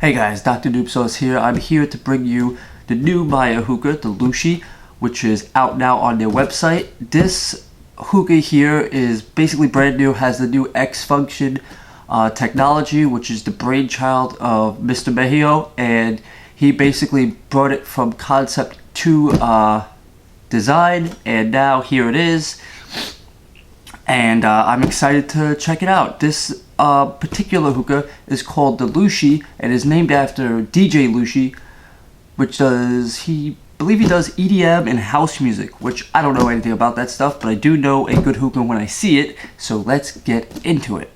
Hey guys, Dr. Noobsauce here. I'm here to bring you the new MYA hookah, the LOUCII, which is out now on their website. This hookah here is basically brand new, has the new xfunction technology, which is the brainchild of Mr. Mejio, and he basically brought it from concept to design, and now here it is. And I'm excited to check it out. This particular hookah is called the LOUCII and is named after DJ LOUCII, which I believe he does EDM and house music, which I don't know anything about that stuff, but I do know a good hookah when I see it, so let's get into it.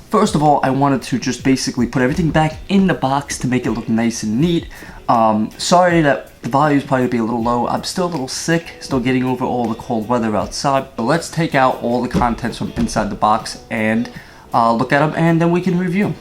First of all, I wanted to just basically put everything back in the box to make it look nice and neat. Sorry that the volume is probably be a little low. I'm still a little sick, still getting over all the cold weather outside. But let's take out all the contents from inside the box and look at them, and then we can review them.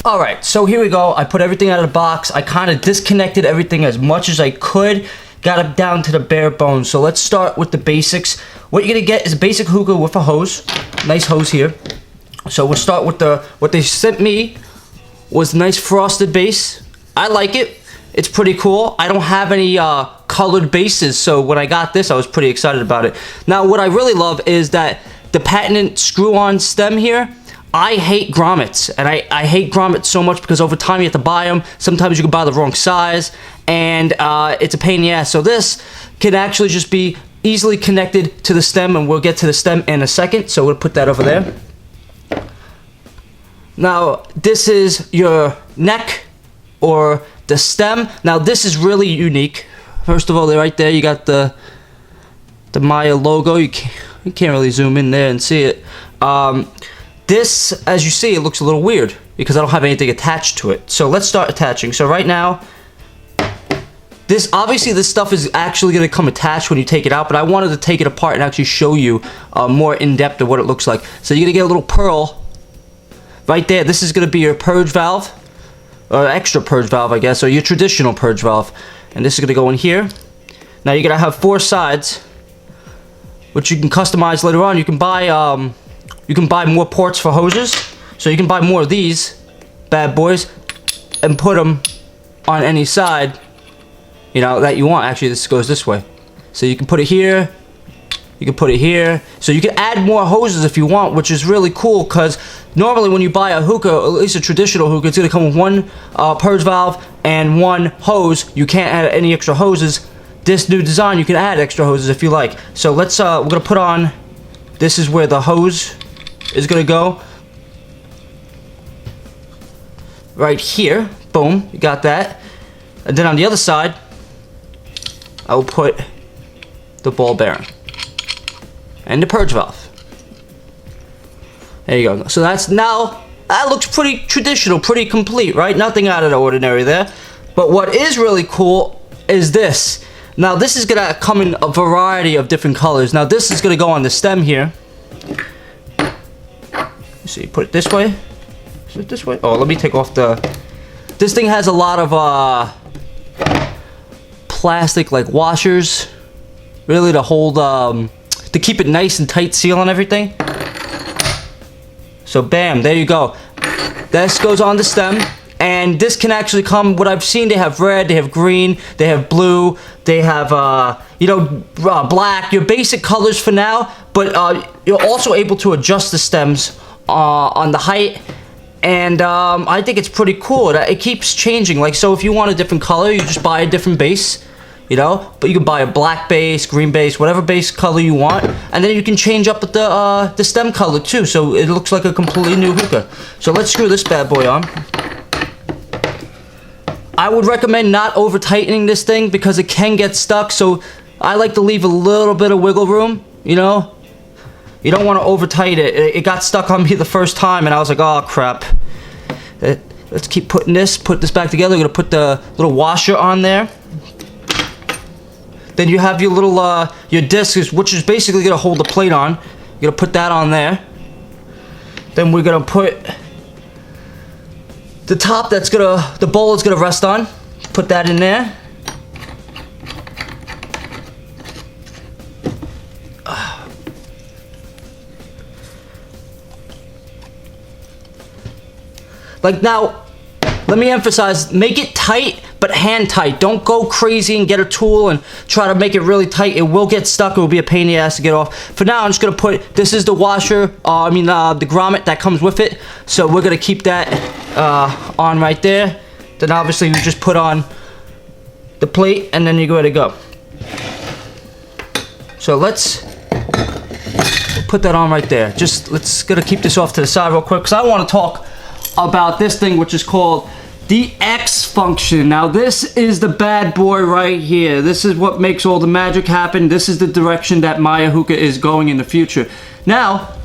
Alright, so here we go. I put everything out of the box. I kind of disconnected everything as much as I could. Got it down to the bare bones. So let's start with the basics. What you're going to get is a basic hookah with a hose. Nice hose here. So we'll start with what they sent me was nice frosted base. I like it. It's pretty cool. I don't have any colored bases, so when I got this, I was pretty excited about it. Now, what I really love is that the patented screw-on stem here. I hate grommets, and I hate grommets so much because over time you have to buy them. Sometimes you can buy the wrong size, and it's a pain in the ass. So this can actually just be easily connected to the stem, and we'll get to the stem in a second. So we'll put that over there. Now, this is your neck or the stem. Now, this is really unique. First of all, right there, you got the MYA logo. You can't really zoom in there and see it. This, as you see, it looks a little weird because I don't have anything attached to it. So let's start attaching. So right now, obviously this stuff is actually going to come attached when you take it out, but I wanted to take it apart and actually show you more in depth of what it looks like. So you're going to get a little pearl right there. This is going to be your purge valve, or extra purge valve, I guess, or your traditional purge valve. And this is going to go in here. Now you're going to have 4 sides, which you can customize later on. You can buy more ports for hoses, so you can buy more of these bad boys and put them on any side, you know, that you want. Actually, this goes this way, so you can put it here, you can put it here, so you can add more hoses if you want, which is really cool because normally when you buy a hookah, at least a traditional hookah, it's going to come with one purge valve and one hose. You can't add any extra hoses. This new design, you can add extra hoses if you like. So let's we're gonna put on, this is where the hose is gonna go right here. Boom, you got that. And then on the other side, I will put the ball bearing and the purge valve. There you go. So that looks pretty traditional, pretty complete, right? Nothing out of the ordinary there. But what is really cool is this. Now this is gonna come in a variety of different colors. Now this is gonna go on the stem here. So you put it this way. Is it this way? Oh, let me take off this thing has a lot of plastic like washers, really, to hold to keep it nice and tight seal and everything. So bam, there you go. This goes on the stem, and this can actually come, what I've seen, they have red, they have green, they have blue, they have black, your basic colors for now, but you're also able to adjust the stems on the height, and I think it's pretty cool. It keeps changing. Like, so if you want a different color, you just buy a different base. you know, but you can buy a black base, green base, whatever base color you want, and then you can change up the stem color too, so it looks like a completely new hookah. So let's screw this bad boy on. I would recommend not over tightening this thing because it can get stuck, so I like to leave a little bit of wiggle room, you know. You don't want to over tighten it. It got stuck on me the first time and I was like, oh crap. Let's keep put this back together. We're gonna put the little washer on there. Then you have your little your disc, which is basically gonna hold the plate on. You're gonna put that on there. Then we're gonna put the top the bowl is gonna rest on. Put that in there. Like now, let me emphasize, make it tight, but hand tight. Don't go crazy and get a tool and try to make it really tight. It will get stuck. It will be a pain in the ass to get off. For now, I'm just gonna put, this is the washer, the grommet that comes with it. So we're gonna keep that on right there. Then obviously you just put on the plate and then you're good to go. So let's put that on right there. Let's gotta keep this off to the side real quick because I wanna talk about this thing, which is called the xfunction. Now this is the bad boy right here. This is what makes all the magic happen. This is the direction that MYA Hookah is going in the future. Now,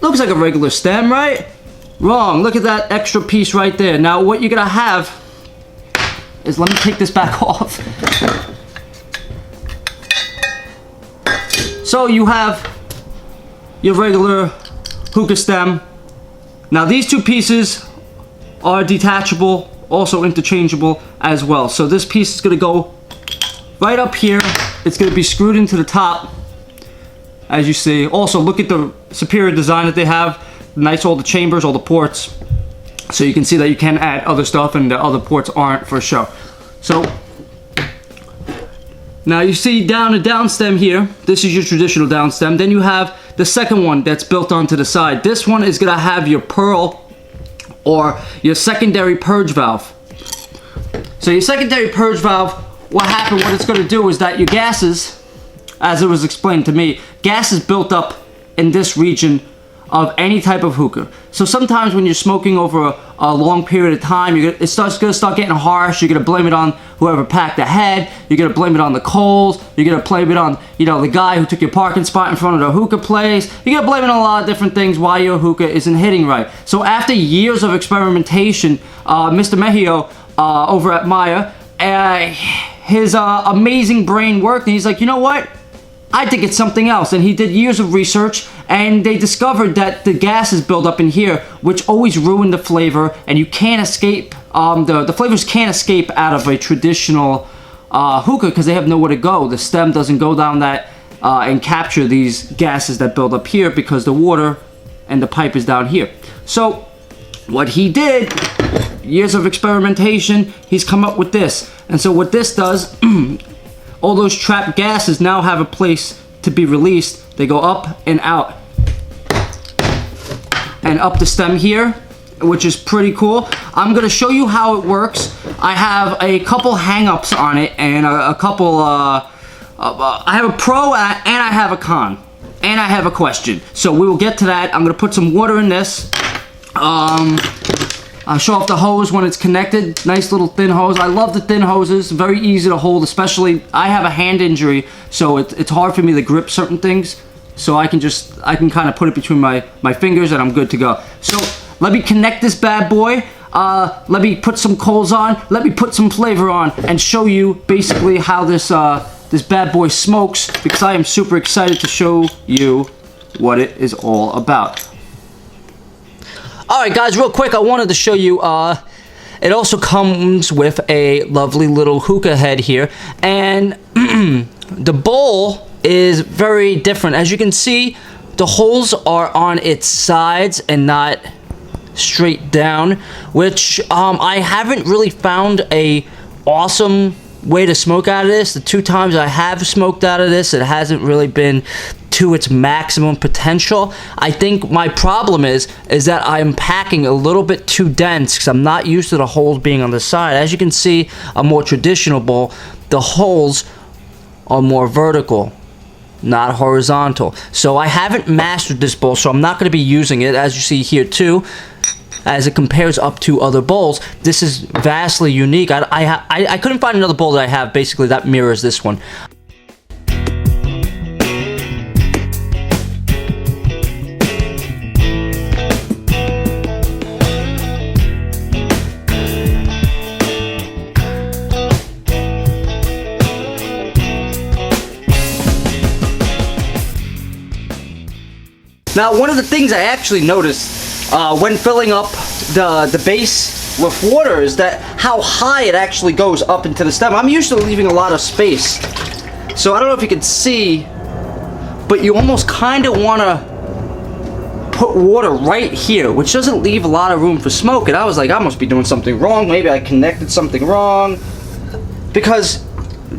looks like a regular stem, right? Wrong. Look at that extra piece right there. Now what you're gonna have is, let me take this back off. So you have your regular hookah stem. Now these two pieces are detachable, also interchangeable as well. So this piece is gonna go right up here. It's gonna be screwed into the top, as you see. Also, look at the superior design that they have. Nice, all the chambers, all the ports. So you can see that you can add other stuff and the other ports aren't for show. So now you see down the down stem here. This is your traditional down stem. Then you have the second one that's built onto the side. This one is gonna have your pearl or your secondary purge valve. So your secondary purge valve, what it's gonna do is that your gases, as it was explained to me, gas is built up in this region of any type of hookah. So sometimes when you're smoking over a long period of time, it's gonna start getting harsh. You're gonna blame it on whoever packed the head. You're gonna blame it on the coals. You're gonna blame it on, you know, the guy who took your parking spot in front of the hookah place. You're gonna blame it on a lot of different things why your hookah isn't hitting right. So after years of experimentation, Mr. Mejio over at MYA, his amazing brain worked, and he's like, you know what? I think it's something else. And he did years of research, and they discovered that the gases build up in here, which always ruin the flavor, and you can't escape, the flavors can't escape out of a traditional hookah because they have nowhere to go. The stem doesn't go down that and capture these gases that build up here because the water and the pipe is down here. So what he did, years of experimentation, he's come up with this. And so what this does, all those trapped gases now have a place to be released. They go up and out and up the stem here, which is pretty cool. I'm gonna show you how it works. I have a couple hang-ups on it and a couple, I have a pro and I have a con. And I have a question. So we will get to that. I'm gonna put some water in this. I'll show off the hose when it's connected. Nice little thin hose. I love the thin hoses. Very easy to hold, especially I have a hand injury, so it's hard for me to grip certain things. So I can kind of put it between my fingers and I'm good to go. So let me connect this bad boy. Let me put some coals on. Let me put some flavor on and show you basically how this this bad boy smokes, because I am super excited to show you what it is all about. Alright guys, real quick, I wanted to show you, it also comes with a lovely little hookah head here, and the bowl is very different. As you can see, the holes are on its sides and not straight down, which I haven't really found a awesome way to smoke out of this. The 2 times I have smoked out of this, it hasn't really been to its maximum potential. I think my problem is that I'm packing a little bit too dense because I'm not used to the holes being on the side. As you can see, a more traditional bowl, the holes are more vertical, not horizontal. So I haven't mastered this bowl, so I'm not going to be using it, as you see here too. As it compares up to other bowls, this is vastly unique. I couldn't find another bowl that I have basically that mirrors this one. Now, one of the things I actually noticed when filling up the base with water is that how high it actually goes up into the stem. I'm used to leaving a lot of space, so I don't know if you can see, but you almost kind of want to put water right here, which doesn't leave a lot of room for smoke. And I was like, I must be doing something wrong. Maybe I connected something wrong, because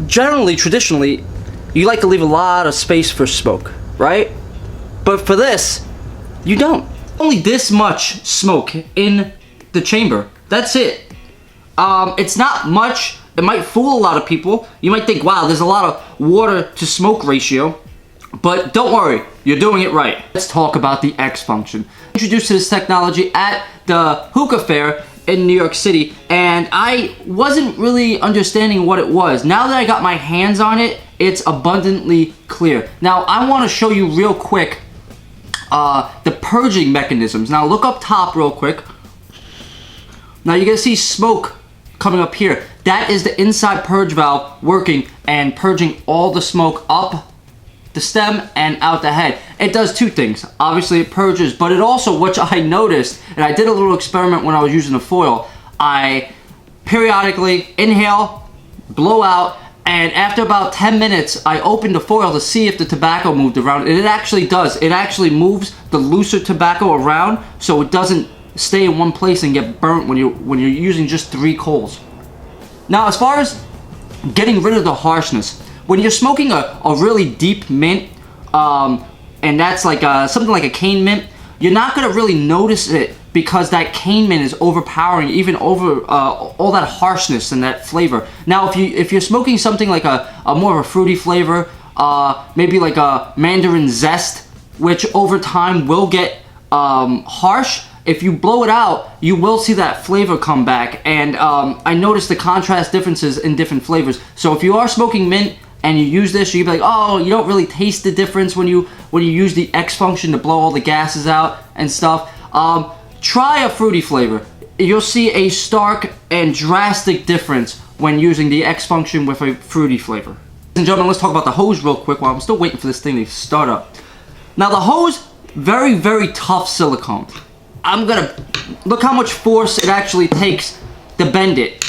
generally, traditionally, you like to leave a lot of space for smoke, right? But for this, you don't. Only this much smoke in the chamber. That's it. It's not much. It might fool a lot of people. You might think, wow, there's a lot of water to smoke ratio. But don't worry, you're doing it right. Let's talk about the X function. Introduced to this technology at the Hookah Fair in New York City, and I wasn't really understanding what it was. Now that I got my hands on it, it's abundantly clear. Now, I want to show you real quick the purging mechanisms. Now look up top real quick. Now you're gonna see smoke coming up here. That is the inside purge valve working and purging all the smoke up the stem and out the head. It does 2 things. Obviously it purges, but it also, which I noticed, and I did a little experiment when I was using the foil, I periodically inhale, blow out, and after about 10 minutes, I opened the foil to see if the tobacco moved around. And it actually does. It actually moves the looser tobacco around, so it doesn't stay in one place and get burnt when you're using just 3 coals. Now, as far as getting rid of the harshness, when you're smoking a really deep mint, and that's like something like a cane mint, you're not gonna really notice it because that cane mint is overpowering, even over all that harshness and that flavor. Now, if you're smoking something like a more of a fruity flavor, maybe like a mandarin zest, which over time will get harsh, if you blow it out, you will see that flavor come back. And I noticed the contrast differences in different flavors. So if you are smoking mint and you use this, you'll be like, oh, you don't really taste the difference when you use the X function to blow all the gases out and stuff. Try a fruity flavor. You'll see a stark and drastic difference when using the X function with a fruity flavor. Ladies and gentlemen, let's talk about the hose real quick while I'm still waiting for this thing to start up. Now the hose, very, very tough silicone. I'm gonna, look how much force it actually takes to bend it,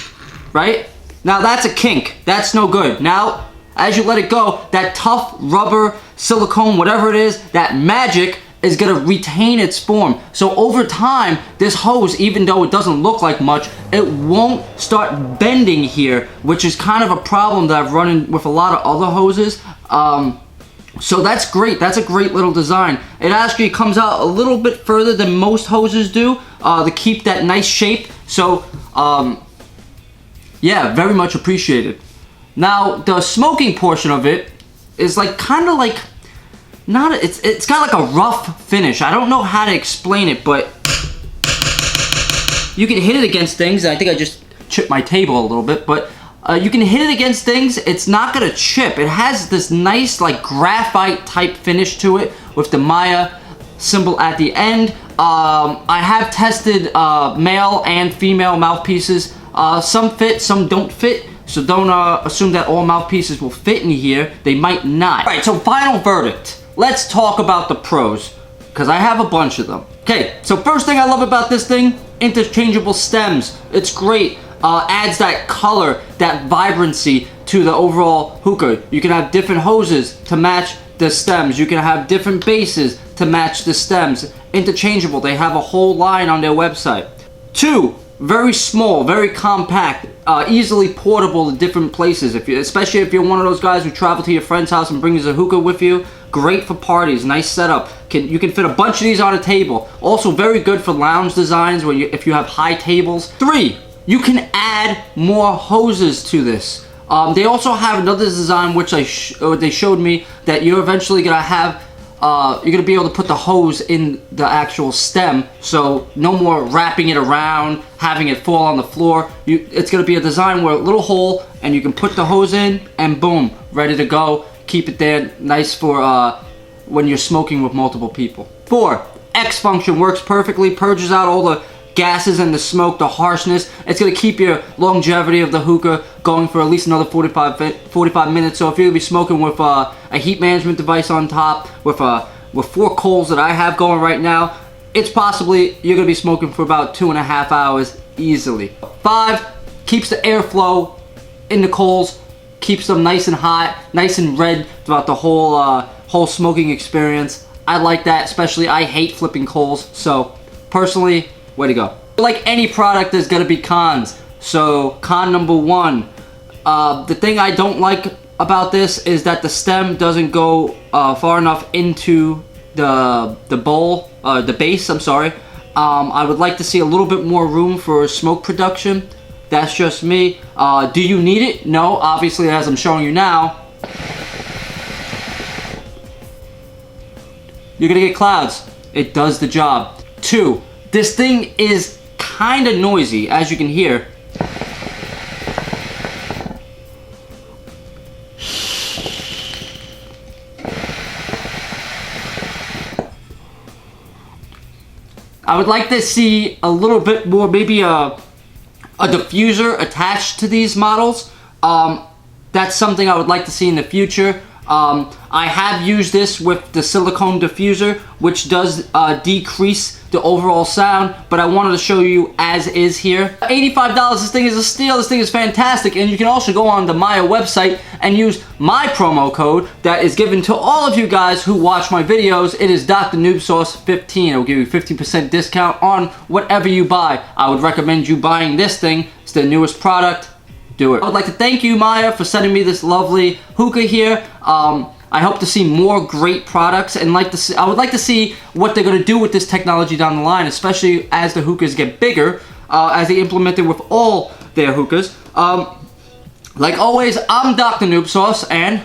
right? Now that's a kink, that's no good. Now, as you let it go, that tough rubber, silicone, whatever it is, that magic is gonna retain its form. So over time, this hose, even though it doesn't look like much, it won't start bending here, which is kind of a problem that I've run in with a lot of other hoses. So that's great. That's a great little design. It actually comes out a little bit further than most hoses do to keep that nice shape. So, yeah, very much appreciated. Now, the smoking portion of it is like kind of like it's got like a rough finish. I don't know how to explain it, but you can hit it against things. I think I just chipped my table a little bit, but you can hit it against things. It's not gonna chip. It has this nice like graphite type finish to it with the MYA symbol at the end. I have tested male and female mouthpieces. Some fit, some don't fit. So don't assume that all mouthpieces will fit in here. They might not. All right, so final verdict. Let's talk about the pros, because I have a bunch of them. Okay, so first thing I love about this thing, interchangeable stems. It's great. Adds that color, that vibrancy to the overall hookah. You can have different hoses to match the stems. You can have different bases to match the stems. Interchangeable. They have a whole line on their website. 2, Very small, very compact, easily portable to different places. Especially if you're one of those guys who travel to your friend's house and brings a hookah with you. Great for parties, nice setup. You can fit a bunch of these on a table. Also very good for lounge designs if you have high tables. 3, you can add more hoses to this. They also have another design which they showed me that you're eventually gonna have. You're gonna be able to put the hose in the actual stem, so no more wrapping it around, having it fall on the floor. It's gonna be a design where a little hole, and you can put the hose in, and boom, ready to go. Keep it there, nice for when you're smoking with multiple people. 4, xfunction works perfectly, purges out all the gases and the smoke, the harshness. It's gonna keep your longevity of the hookah going for at least another 45 minutes. So if you're gonna be smoking with a heat management device on top, with 4 coals that I have going right now, it's possibly you're gonna be smoking for about 2.5 hours easily. 5, keeps the airflow in the coals, keeps them nice and hot, nice and red throughout the whole smoking experience. I like that, especially I hate flipping coals, so personally, way to go. Like any product, there's gonna be cons. So con number 1, the thing I don't like about this is that the stem doesn't go far enough into the bowl, the base, I'm sorry. I would like to see a little bit more room for smoke production. That's just me. Do you need it? No, obviously, as I'm showing you now, you're gonna get clouds. It does the job. 2, this thing is kind of noisy, as you can hear. I would like to see a little bit more, maybe a diffuser attached to these models. That's something I would like to see in the future. I have used this with the silicone diffuser, which does decrease the overall sound, but I wanted to show you as is here. $85, this thing is a steal, this thing is fantastic, and you can also go on the MYA website and use my promo code that is given to all of you guys who watch my videos. It is Dr. Noob Sauce 15. It will give you 15% discount on whatever you buy. I would recommend you buying this thing. It's the newest product. Do it. I would like to thank you, MYA, for sending me this lovely hookah here. I hope to see more great products, and I would like to see what they're going to do with this technology down the line, especially as the hookahs get bigger, as they implement it with all their hookahs. Like always, I'm Dr. Noob Sauce, and